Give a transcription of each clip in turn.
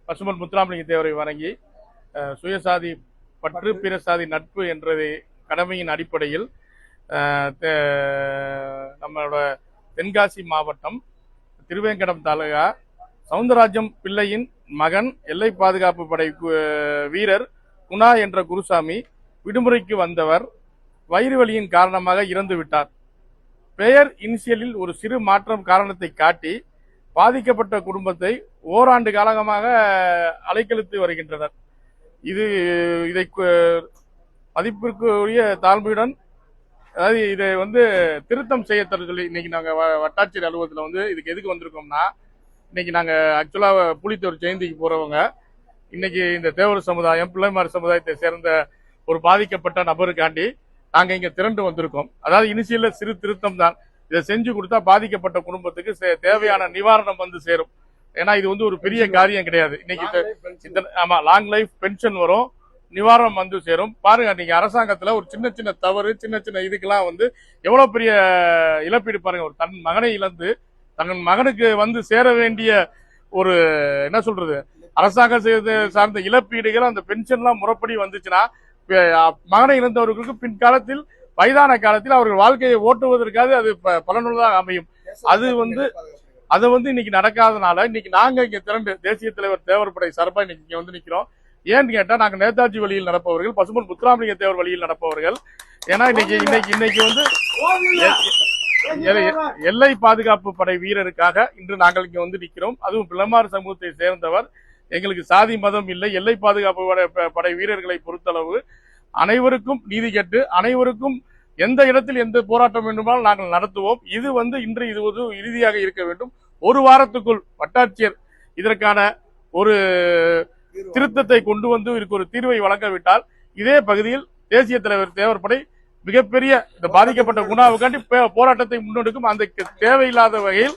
பசும்பொன் முத்துராமலிங்க தேவரை வணங்கி சுயசாதி பற்று பிற சாதி நட்பு என்றதை கடமையின் அடிப்படையில் நம்மளோட தென்காசி மாவட்டம் திருவேங்கடம் தாலுகா சவுந்தரராஜம் பிள்ளையின் மகன் எல்லை பாதுகாப்பு படை வீரர் குணா என்ற குருசாமி விடுமுறைக்கு வந்தவர் வயிறு வலியின் காரணமாக இறந்து விட்டார். பெயர் இனிஷியலில் ஒரு சிறு மாற்றம் காரணத்தை காட்டி பாதிக்கப்பட்ட குடும்பத்தை ஓராண்டு காலமாக அலைக்கழித்து வருகின்றனர். இதை மதிப்பிற்குரிய தாழ்மையுடன் அதாவது இதை திருத்தம் செய்ய சொல்லி இன்னைக்கு நாங்கள் வட்டாட்சியர் அலுவலகத்தில் இதுக்கு எதுக்கு வந்திருக்கோம்னா, இன்னைக்கு நாங்கள் ஆக்சுவலாக புலித்தேவர் ஜெயந்திக்கு போறவங்க இன்னைக்கு இந்த தேவர் சமுதாயம் பிள்ளைமார் சமுதாயத்தை சேர்ந்த ஒரு பாதிக்கப்பட்ட நபருக்காண்டி நாங்கள் இங்கே திரண்டு வந்திருக்கோம். அதாவது இனிஷியல்ல சிறு திருத்தம் தான். இதை செஞ்சு கொடுத்தா பாதிக்கப்பட்ட குடும்பத்துக்கு தேவையான நிவாரணம் சேரும். ஏன்னா இது ஒரு பெரிய காரியம் கிடையாது. இன்னைக்கு ஆமா லாங் லைஃப் பென்ஷன் வரும், நிவாரணம் சேரும். பாருங்க, நீங்க அரசாங்கத்துல ஒரு சின்ன சின்ன தவறு சின்ன சின்ன இதுக்கெல்லாம் எவ்வளவு பெரிய இழப்பீடு பாருங்க. ஒரு தன் மகனை இழந்து தன் மகனுக்கு சேர வேண்டிய ஒரு என்ன சொல்றது அரசாங்கம் சார்ந்த இழப்பீடுகள் அந்த பென்ஷன்லாம் முறைப்படி வந்துச்சுன்னா மகனை இழந்தவர்களுக்கு பின்காலத்தில் வயதான காலத்தில் அவர்கள் வாழ்க்கையை ஓட்டுவதற்காக அது பலனுள்ளதாக அமையும். அது இன்னைக்கு நடக்காதனால இன்னைக்கு நாங்க இங்க திரண்டு தேசிய தலைவர் தேவர் படை சார்பா இன்னைக்கு இங்க நிக்கிறோம். ஏன்னு கேட்டா நாங்க நேதாஜி வழியில் நடப்பவர்கள், பசும்பொன் முத்துராமலிங்க தேவர் வழியில் நடப்பவர்கள். ஏன்னா இன்னைக்கு எல்லை பாதுகாப்பு படை வீரருக்காக இன்று நாங்கள் இங்க நிக்கிறோம். அதுவும் பிள்ளைமார் சமூகத்தை சேர்ந்தவர். எங்களுக்கு சாதி மதம் இல்லை. எல்லை பாதுகாப்பு படை வீரர்களை பொறுத்தளவு அனைவருக்கும் நீதி கேட்டு அனைவருக்கும் எந்த இடத்தில் எந்த போராட்டம் வேண்டுமானால் நாங்கள் நடத்துவோம். இன்று இது இறுதியாக இருக்க வேண்டும். ஒரு வாரத்துக்குள் வட்டாட்சியர் இதற்கான ஒரு திருத்தத்தை கொண்டு இதுக்கு ஒரு தீர்வை வழங்கவிட்டால் இதே பகுதியில் தேசிய தலைவர் தேவர் படை மிகப்பெரிய இந்த பாதிக்கப்பட்ட குணாவுக்காண்டி போராட்டத்தை முன்னெடுக்கும். அந்த தேவையில்லாத வகையில்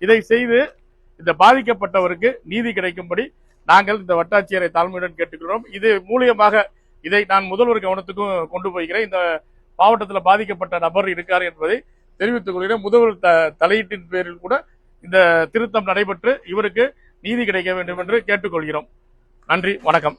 இதை செய்து இந்த பாதிக்கப்பட்டவருக்கு நீதி கிடைக்கும்படி நாங்கள் இந்த வட்டாட்சியரை தாழ்மையுடன் கேட்டுக்கிறோம். இது மூலியமாக இதை நான் முதல்வர் கவனத்துக்கும் கொண்டு போகிறேன். இந்த மாவட்டத்தில் பாதிக்கப்பட்ட நபர் இருக்கார் என்பதை தெரிவித்துக் கொள்கிறேன். முதல்வர் தலையீட்டின் பேரில் கூட இந்த திருத்தம் நடைபெற்று இவருக்கு நீதி கிடைக்க வேண்டும் என்று கேட்டுக்கொள்கிறோம். நன்றி, வணக்கம்.